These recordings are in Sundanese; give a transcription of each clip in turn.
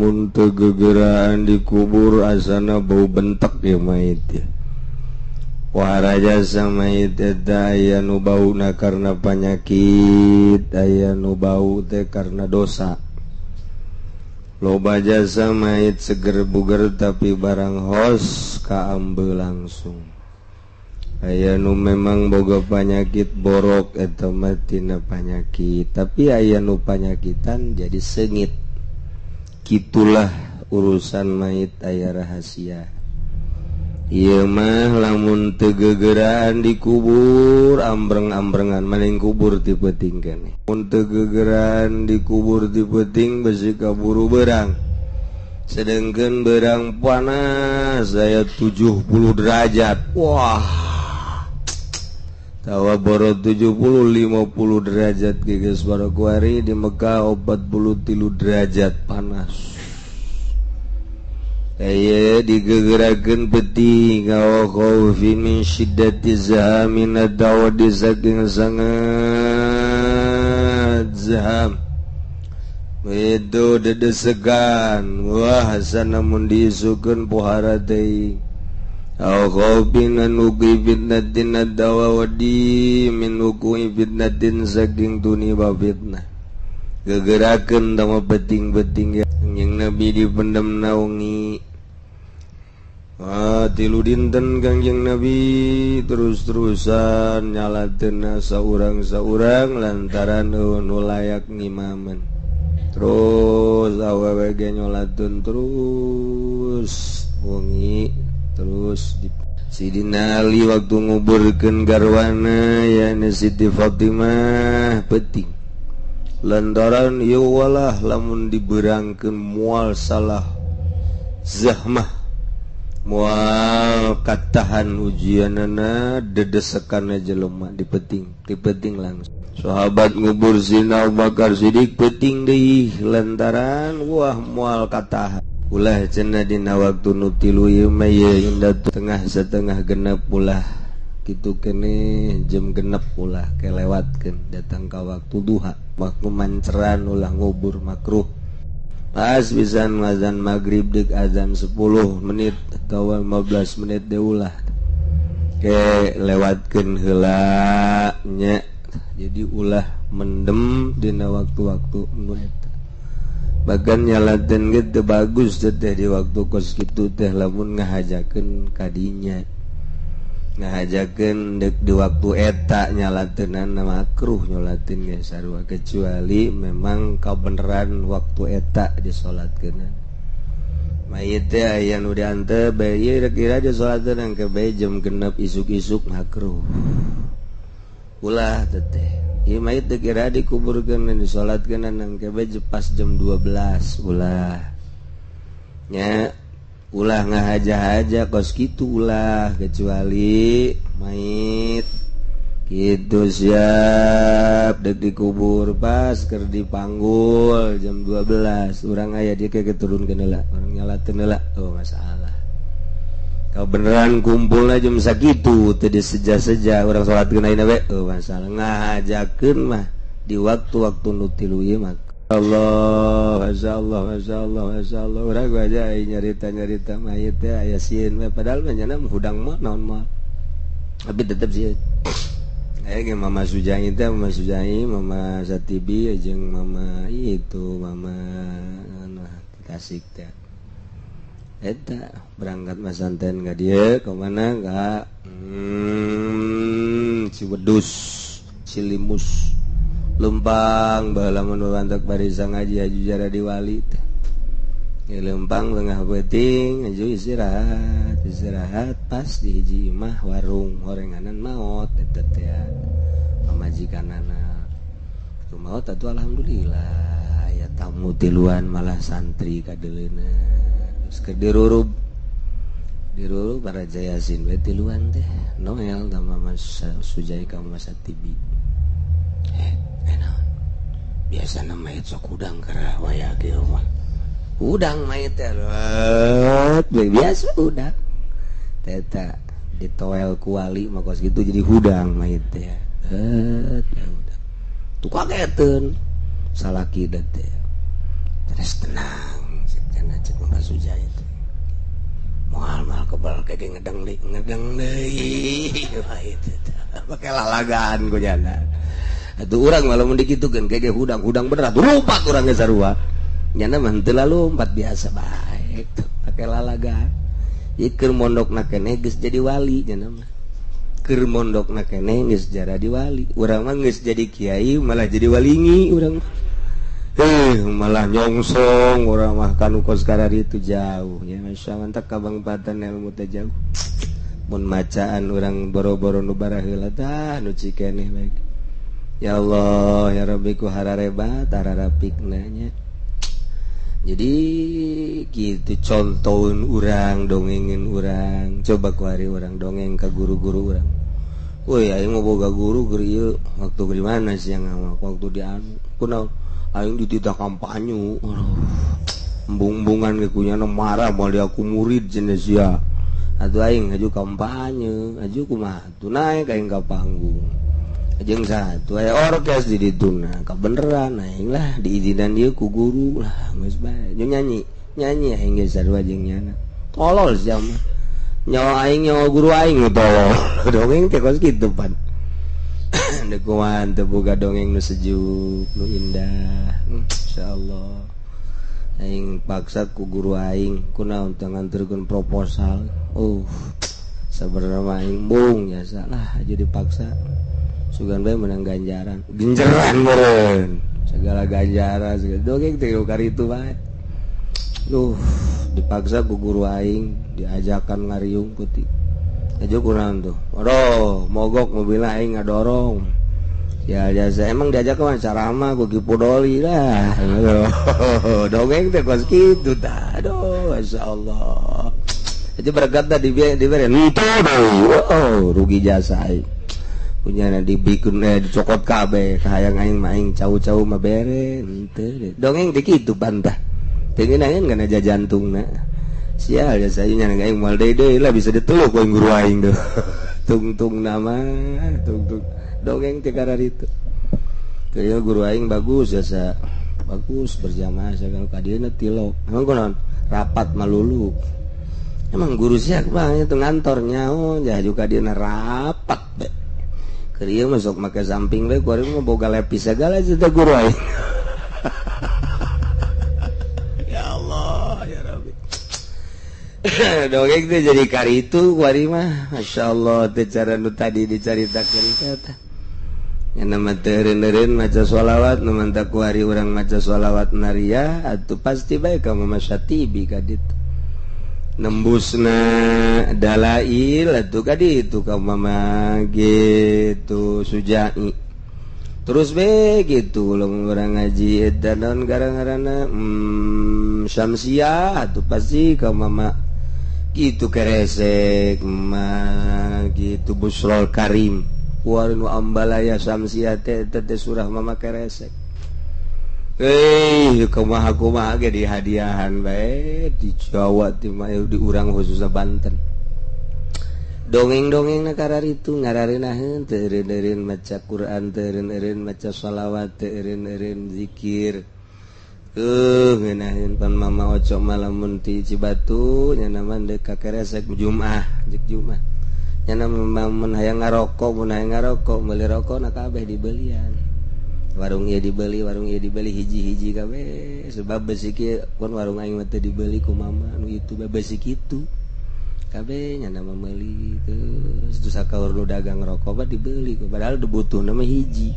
lamun teu gegeraan dikubur asana bau bentek ya mayit ya. Waraja sama mayit eta aya nu bauna karena panyakit, aya nu bau teh karena dosa. Loba jasa mayit seger buger tapi barang hos kaambe langsung. Aya nu memang boga panyakit borok eta mah tina panyakit, tapi aya nu panyakitan jadi sengit. Kitulah urusan mayit aya rahasia. Ieu mah lamun teu gegeraan dikubur ambreng-ambrengan maning kubur ti peuting keneh. Mun teu gegeraan dikubur ti peuting besi kaburu berang. Sedengkeun berang panas aya 70 derajat. Wah. Tawa boro 70-50 derajat geus barokuari di Mekah 43 derajat panas. Aya digegerakeun peuting ka khaufin min syiddati zahamin ad-dawadi saking sangat zaham. Itu dedesegan wah sana mun diisukeun pohara teuing. Au khaufin an uqi fitnatin ad-dawadi min uqi fitnatin saking tuniba fitnah. Gegerakeun tama peuting-peuting yang Nabi dipendam naungi. Tilu dinten Kangjeng Nabi terus-terusan nyalateunna saurang-saurang lantaran nu layak ngimaman. Terus awewe ge nyolateun terus wengi terus Sidina Ali waktu nguburkeun garwana yana Siti Fatimah peuting. Lantaran ieu walah lamun dibeurangkeun moal salah zahmah moal katahan ujianana dedesekana jelema dipeuting langsung. Sahabat ngubur Sina Abu Bakar Siddiq peuting deui lantaran wah moal katahan. Ulah cenah dina waktu nu tilu ieu mah indah tengah setengah genep ulah kitu keneh jam genep ulah kelewatkeun datang ka waktu duha waktu manceran ulah ngubur makruh. Pas pisan azan maghrib deuk azan 10 menit atau 15 menit deui ulah ke lewatkeun heula nya. Jadi ulah mendem dina waktu-waktu nu eta. Bahkan nyalateun ge teu bagus teh di waktu kos kitu teh lamun ngahajakeun kadinya. Ngahajakeun deuk di waktu eta nyalateunana makruh nyolateun ge sarua kecuali memang kabeneran waktu eta disolatkeun. Mayit teh aya nu diantep bae ieu kira disolatkeun engke bae jam 6 isuk-isuk makruh. Ulah teh ieu mayit teh kira dikuburkeun dan disolatkeun engke bae pas jam 12 ulah nya. Ulah ngahaja-haja kos kitu ulah kecuali mayit kitu siap deuk dikubur pas keur dipanggul jam 12 urang aya dieu ke turunkeun heula urang nyalateun heula oh masalah. Kau beneran kumpulna jam sakitu teu diseja-seja urang salatkeun ayeuna we oh masalah. Ngahajakeun mah di waktu-waktu nu tilu ieu mah Allah, masyaallah, masyaallah, masyaallah. Urang aja nyarita-nyarita mayit teh aya sieun we padahal mah cenah hudang mah naon mah. Tapi tetep sieun. Aya ge Mama Sujai teh, Mama Sujai, Mama Satibi jeung Mama itu, Mama Tasik teh. Eta berangkat masanten ka dieu ka mana ka Ciwedus, Cilimus. Lempang baheula mun mantak barisa ngaji Haji Jara di Wali teh. Ya lempang tengah peuting aju istirahat pas di hiji imah warung horenganan maot eta teh pamajikanana. Tu maot atuh alhamdulillah aya tamu tiluan malah santri kadeleuna. Terus keur dirurub para Jayasin we tiluan teh Noel sama Mas Sujai ka Mas Atibi. Biasa mayit sok udang kerah waya kieu mah. Udang mayit teh biasa udang. Teta ditoel ku wali mah kos kitu jadi hudang mayit teh. Udang. Tu kageteun salaki teh. Terus tenang suja itu mal kebal kayak ngedeng deui itu pakai lalagaan ku jana atuh urang malah mun dikitukeun kayak hudang bener atuh lompat urang ge sarua nyana mah teu lompat biasa bae pakai lalagaan ieu keur mondokna keneh geus jadi wali nyana mah keur mondokna keneh geus jadi wali urang mah geus jadi kiai malah jadi walingi urang malah nyongsong orang mah kanu kos karar itu jauh ya masya Allah tak kabangpatan ilmu teh jauh mun macaan orang boro-boro nu baraheula tah nu cikeneh baik ya Allah ya Rabbi ku harareba tararapikna nya jadi gitu contohin orang dongengin orang coba ku hari orang dongeng ke guru-guru orang woi aing mau boga guru keur ieu waktu di mana sih yang waktu di anu kunaon aing dititah kampanye embung-embungan ge kunyana marah moal aku murid jenis ya atuh aing ngaju kampanye aju kumaha tuh naik aing ka panggung jeung satu aya orkes di dituna kabeneran aing lah diizinan dieu ku guru lah geus bae nyanyi aing ge sarua jeung nyana tolol sia mah nyawa aing nyawa guru aing tolol dongeng teh kos kitu pan dekuan teu boga dongeng nu sejuk nu indah insyaallah aing paksa ku guru aing kunaon teu nganterkeun proposal sabarna aing bung ya salah aja dipaksa sugan bae menang ganjaran genjeran meureun segala ganjaran segala dongeng teh karitu bae dipaksa ku guru aing diajakan ngariung putih aja kurang tuh mogok mobilnya aing ngadorong ya jasa emang diajak ke ceramah ku Kipudoli lah dongeng teh kos kitu tah aduh masyaallah aja berkat tah dibere henteu rugi jasa aing punya dibikin dicokot kabeh kahayang aing mah aing cau-cau mah bere henteu dongeng teh kitu bantah teu ngeunaheun kana jajantungna sial ya saya nyana aing moal deui lah bisa diteluk ku guru aing tuh tungtung nama tungtung dongeng teh karar itu kaya guru aing bagus ya bagus berjamaah sagala kadieuna tilok emang kunaon rapat malulu emang guru sia kumaha itu ngantornya jah juga dieuna rapat be keur ieu mah sok make samping we ku ari mah boga lepis segala teh guru aing dongeng teh jadi karitu kuari mah masyaallah teh cara nu tadi dicaritakeun kata nya nama teu eureun maca sholawat nu mantap kuari urang maca sholawat naria atuh pasti bae ka Mama Syatibi ka ditu nembusna dalail atuh ka ditu ka Mama gitu Sujai terus be gitu ulung urang ngaji eta naon garang-garana Syamsiah atuh pasti ka Mama gitu keresek mah gitu Busrol Karim warnu ambalaya Syamsiah teh surah Mama keresek kumaha ge di hadiahan bae di Jawa di urang khususna Banten dongeng-dongeng karar itu ngarareunaheun teu eureun maca Quran teu eureun maca shalawat teu eureun zikir ngeunaheun pan Mama Oco malamun ti Cibatu nya nama deuk ka keresek Jumaah jeung Jumaah nya nama mun hayang ngarokok meuli rokokna kabeh dibelian warung ieu dibeli hiji-hiji kabeh sebab besi kieu pun warung aing teh dibeli ku Mama anu itu besi kitu kabeh nya nama meuli terus sakaur nu dagang rokok mah dibeli padahal dibutuhna mah hiji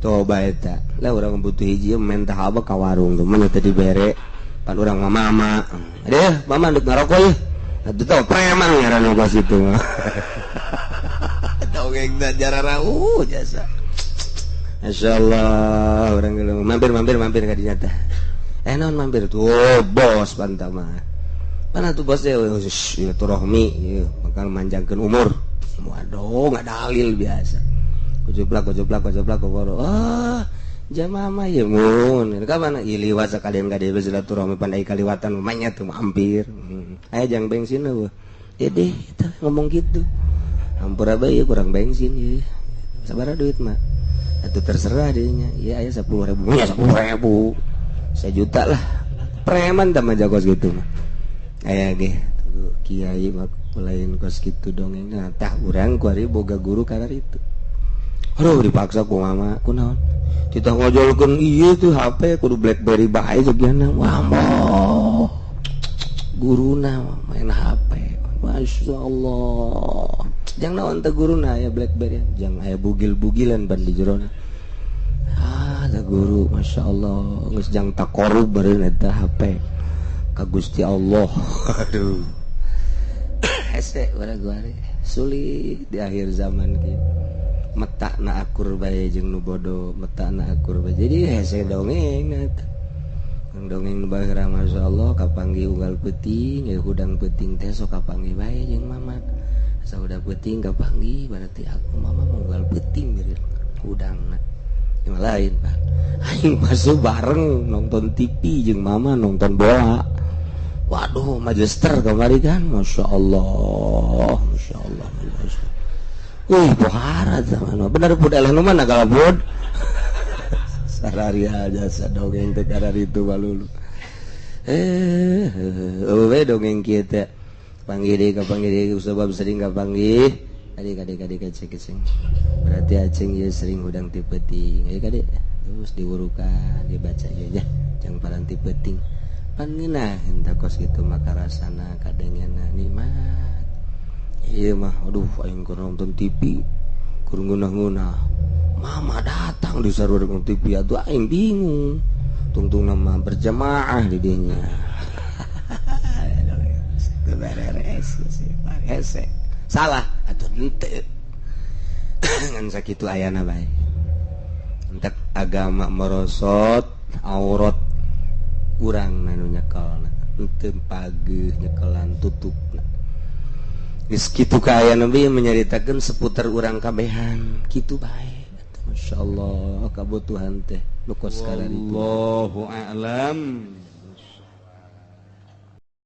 coba eta lah urang butuh hiji mentah apa ka warung tuh mah teh dibere pan urang mama aduh mama ndek ngarokok yeuh atuh teh preman ngaranna ka situ mah dongeng da jarara jasa masyaallah urang geuleuh mampir ka dinya teh naon mampir tuh bos pantah mah pan atuh bos teh silaturahmi ieu bakal manjangkeun umur waduh ngadalil biasa kojoblak koro jamaah mah ye mun ka mana ieu liwat sakalian ka dieu silaturahmi pandai kaliwatan manya teu mampir aya jang bensin eueuh deh kita ngomong gitu hampura bae kurang bensin ye sabaraha duit mah atuh terserah dinya ieu aya 10.000 ya 10.000 1 juta lah preman tah jago gitu mah aya ge kiai mah lain kos kitu dongeng nah tah urang kuari boga guru kana itu aduh dipaksa ku mama kunaon kita ngojolkeun ieu tuh HP kudu BlackBerry bae jadiana wah moh guruna main HP Masya Allah jangan naon teh guruna aya BlackBerry jangan aya bugil-bugilan ban di jerona ada guru Masya Allah geus jang takorub beureun eta HP ka Gusti Allah aduh hese urang guari sulit di akhir zaman kieu metakna akur bae jeung nu bodoh metakna akur bae jadi hese dongeng eta dongeng nu baheura Masya Allah kapanggih unggal peuting ya hudang peuting teh sok kapanggih bae jeung mamat asa udah peuting kapanggih berarti aku mama unggal peuting gitu hudangna yang lain Pak aing masuk bareng nonton TV jeung mama nonton bola waduh Manchester kamari kan Masya Allah Masya Allah wih pohara zaman bener pun eleh nu mana galabud sarari aja sadongeng teh karena itu balulu we dongeng kieu teh panggih deui ka panggih deui sabab sering ka panggih adik cek berarti aceng ya sering hudang ti peuting aya kadek terus diurukan dibaca aja jangan paranti peuting pan ngeunah entah kos kitu maka rasana kadengena nikmat ieu mah aduh aing keur nonton TV keur ngeunah-ngeunah mama datang di sarua TV atuh aing bingung tungtung nama berjamaah di dinya hese salah atuh henteu ngan sakitu ayana bae entek agama merosot aurat urang nu nyekelna henteu pageuh nyekelan tutupna geus kitu ka ayana bae menyaritakeun seputar urang kabehan kitu bae Masya Allah kabutuhan teh nu kos kararitu wallahu a'lam.